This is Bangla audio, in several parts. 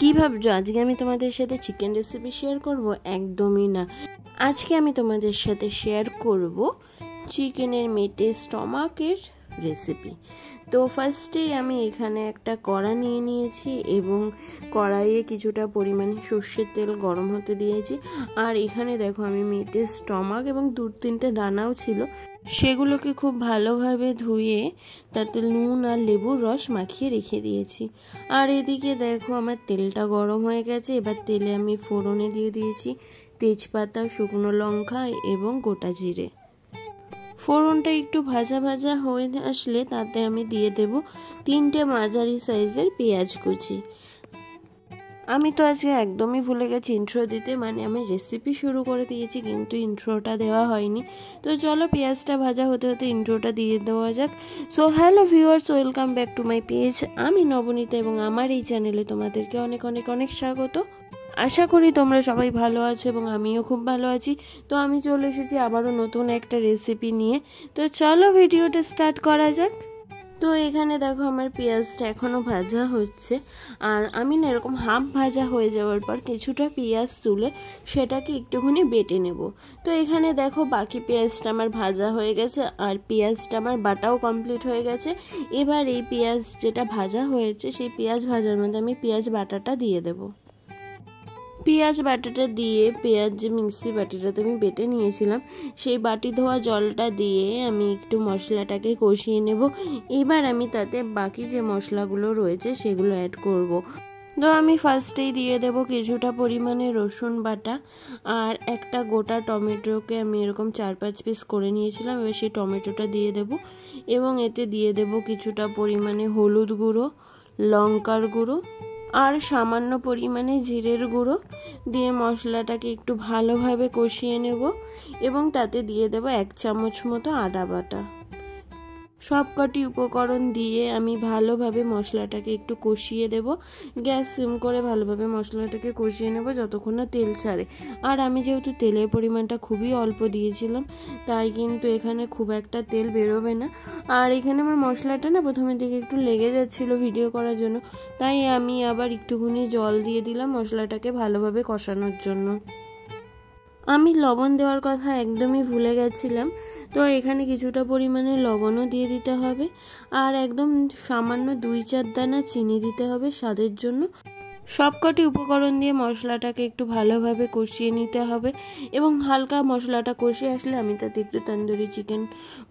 কি ভাবছো আজকে আমি তোমাদের সাথে চিকেন রেসিপি শেয়ার করব? একদমই না। আজকে আমি তোমাদের সাথে শেয়ার করব চিকেনের মেটে স্টমাকের রেসিপি। তো ফার্স্টেই আমি এখানে একটা কড়া নিয়ে নিয়েছি এবং কড়াইয়ে কিছুটা পরিমাণে সর্ষের তেল গরম হতে দিয়েছি। আর এখানে দেখো আমি মেটের স্টমাক এবং 2-3টে দানাও ছিল, সেগুলোকে খুব ভালোভাবে ধুয়ে তাতে নুন আর লেবুর রস মাখিয়ে রেখে দিয়েছি। আর এদিকে দেখো আমার তেলটা গরম হয়ে গেছে। এবার তেলে আমি ফোড়নে দিয়ে দিয়েছি তেজপাতা, শুকনো লঙ্কা এবং গোটা জিরে। ফোড়নটা একটু ভাজা ভাজা হয়ে আসলে তাতে আমি দিয়ে দেব 3টে মাঝারি সাইজের পেঁয়াজ কুচি। আমি তো আজকে একদমই ভুলে গেছি ইন্ট্রো দিতে, মানে আমি রেসিপি শুরু করে দিয়েছি কিন্তু ইন্ট্রোটা দেওয়া হয়নি। তো চলো পেঁয়াজটা ভাজা হতে হতে ইন্ট্রোটা দিয়ে দেওয়া যাক। So hello viewers, welcome back to my page. আমি নবনীতা এবং আমার এই চ্যানেলে তোমাদেরকে অনেক অনেক অনেক স্বাগত। আশা করি তোমরা সবাই ভালো আছো এবং আমিও খুব ভালো আছি। তো আমি চলে এসেছি আবারও নতুন একটা রেসিপি নিয়ে। তো চলো ভিডিওটা স্টার্ট করা যাক। তো এখানে দেখো আমার পেঁয়াজটা এখনও ভাজা হচ্ছে। আর আমি না এরকম হাফ ভাজা হয়ে যাওয়ার পর কিছুটা পেঁয়াজ তুলে সেটাকে একটুখানি বেটে নেব। তো এখানে দেখো বাকি পেঁয়াজটা আমার ভাজা হয়ে গেছে আর পেঁয়াজটা আমার বাটাও কমপ্লিট হয়ে গেছে। এবার এই পেঁয়াজ যেটা ভাজা হয়েছে সেই পেঁয়াজ ভাজার মধ্যে আমি পেঁয়াজ বাটাটা দিয়ে দেবো। পেঁয়াজ বাটাটা দিয়ে পেঁয়াজ যে মিক্সি বাটিটাতে আমি বেটে নিয়েছিলাম সেই বাটি ধোয়া জলটা দিয়ে আমি একটু মশলাটাকে কষিয়ে নেব। এবার আমি তাতে বাকি যে মশলাগুলো রয়েছে সেগুলো অ্যাড করব। তো আমি ফার্স্টেই দিয়ে দেব কিছুটা পরিমাণে রসুন বাটা আর একটা গোটা টমেটোকে আমি এরকম 4-5 পিস করে নিয়েছিলাম। এবার সেই টমেটোটা দিয়ে দেব এবং এতে দিয়ে দেব কিছুটা পরিমাণে হলুদ গুঁড়ো, লঙ্কার গুঁড়ো আর সামান্য পরিমাণে জিরের গুঁড়ো দিয়ে মশলাটাকে একটু ভালোভাবে কষিয়ে নেব এবং তাতে দিয়ে দেব 1 চামচ মতো আদা বাটা। সবকটি উপকরণ দিয়ে আমি ভালোভাবে মশলাটাকে একটু কষিয়ে দেব। গ্যাস সিম করে ভালোভাবে মশলাটাকে কষিয়ে নেব যতক্ষণ না তেল ছাড়ে। আর আমি যেহেতু তেলের পরিমাণটা খুবই অল্প দিয়েছিলাম তাই কিন্তু এখানে খুব একটা তেল বেরোবে না। আর এখানে আমার মশলাটা না প্রথমের দিকে একটু লেগে যাচ্ছিলো ভিডিও করার জন্য, তাই আমি আবার একটুখানি জল দিয়ে দিলাম মশলাটাকে ভালোভাবে কষানোর জন্য। আমি লবণ দেওয়ার কথা একদমই ভুলে গেছিলাম, তো এখানে কিছুটা পরিমাণে লবণও দিয়ে দিতে হবে আর একদম সামান্য 2-4 দানা চিনি দিতে হবে স্বাদের জন্য। সবকটি উপকরণ দিয়ে মশলাটাকে একটু ভালোভাবে কষিয়ে নিতে হবে এবং হালকা মশলাটা কষে আসলে আমি তাতে একটু তন্দুরি চিকেন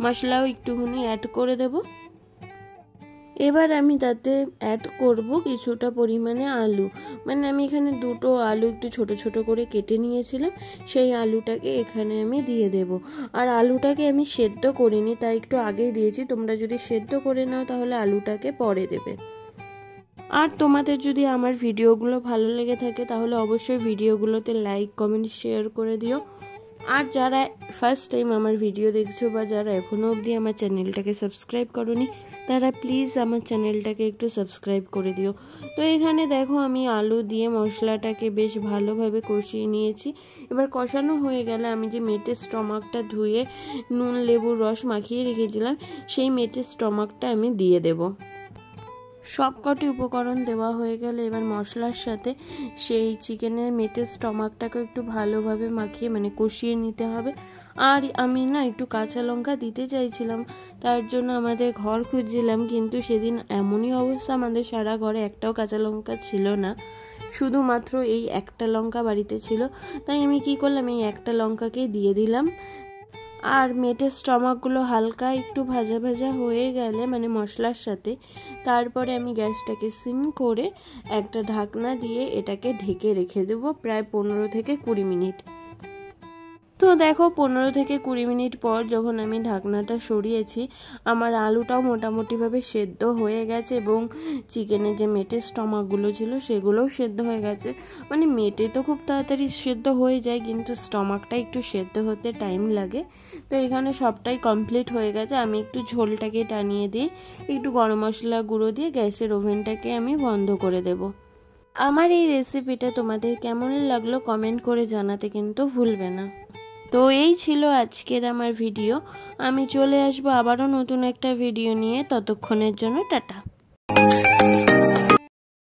মশলাও একটুখানি অ্যাড করে দেব। এবার আমি তাতে অ্যাড করব কিছুটা পরিমাণে আলু, মানে আমি এখানে 2টো আলু একটু ছোট ছোট করে কেটে নিয়েছিলাম, সেই আলুটাকে এখানে আমি দিয়ে দেব। আর আলুটাকে আমি সেদ্ধ করিনি তাই একটু আগেই দিয়েছি, তোমরা যদি সেদ্ধ করে নাও তাহলে আলুটাকে পরে দেবে। আর তোমাদের যদি আমার ভিডিওগুলো ভালো লেগে থাকে তাহলে অবশ্যই ভিডিওগুলোতে লাইক, কমেন্ট, শেয়ার করে দিও। আর যারা ফার্স্ট টাইম আমার ভিডিও দেখছো বা যারা এখনও অবধি আমার চ্যানেলটাকে সাবস্ক্রাইব করোনি তারা প্লিজ আমার চ্যানেলটাকে একটু সাবস্ক্রাইব করে দিও। তো এখানে দেখো আমি আলু দিয়ে মশলাটাকে বেশ ভালোভাবে কষিয়ে নিয়েছি। এবার কষানো হয়ে গেলে আমি যে মেটের স্টমাকটা ধুয়ে নুন লেবুর রস মাখিয়ে রেখেছিলাম সেই মেটের স্টমাকটা আমি দিয়ে দেব। সবকটি উপকরণ দেওয়া হয়ে গেলে এবার মশলার সাথে সেই চিকেনের মেটের স্টমাকটাকে একটু ভালোভাবে মাখিয়ে মানে কষিয়ে নিতে হবে। আর আমি না একটু কাঁচা লঙ্কা দিতে চাইছিলাম, তার জন্য আমাদের ঘর খুঁজছিলাম কিন্তু সেদিন এমনই অবস্থা আমাদের সারা ঘরে একটাও কাঁচা লঙ্কা ছিল না, শুধুমাত্র এই একটা লঙ্কা বাড়িতে ছিল। তাই আমি কি করলাম, এই একটা লঙ্কাকেই দিয়ে দিলাম। আর মেটের স্টমাকগুলো হালকা একটু ভাজা ভাজা হয়ে গেলে মানে মশলার সাথে, তারপরে আমি গ্যাসটাকে সিম করে একটা ঢাকনা দিয়ে এটাকে ঢেকে রেখে দেবো প্রায় 15 থেকে 20 মিনিট। তো দেখো 15 থেকে 20 মিনিট পর যখন আমি ঢাকনাটা সরিয়েছি আমার আলুটাও মোটামুটিভাবে সেদ্ধ হয়ে গেছে এবং চিকেনের যে মেটের স্টমাকগুলো ছিল সেগুলোও সেদ্ধ হয়ে গেছে। মানে মেটে তো খুব তাড়াতাড়ি সেদ্ধ হয়ে যায় কিন্তু স্টমাকটা একটু সেদ্ধ হতে টাইম লাগে। তো এখানে সবটাই কমপ্লিট হয়ে গেছে। আমি একটু ঝোলটাকে টানিয়ে দিয়ে একটু গরম মশলা গুঁড়ো দিয়ে গ্যাসের ওভেনটাকে আমি বন্ধ করে দেব। আমার এই রেসিপিটা তোমাদের কেমন লাগলো কমেন্ট করে জানাতে কিন্তু ভুলবে না। তো এই ছিল আজকের আমার ভিডিও। আমি চলে আসবো আবারও নতুন একটা ভিডিও নিয়ে, ততক্ষণের জন্য টাটা।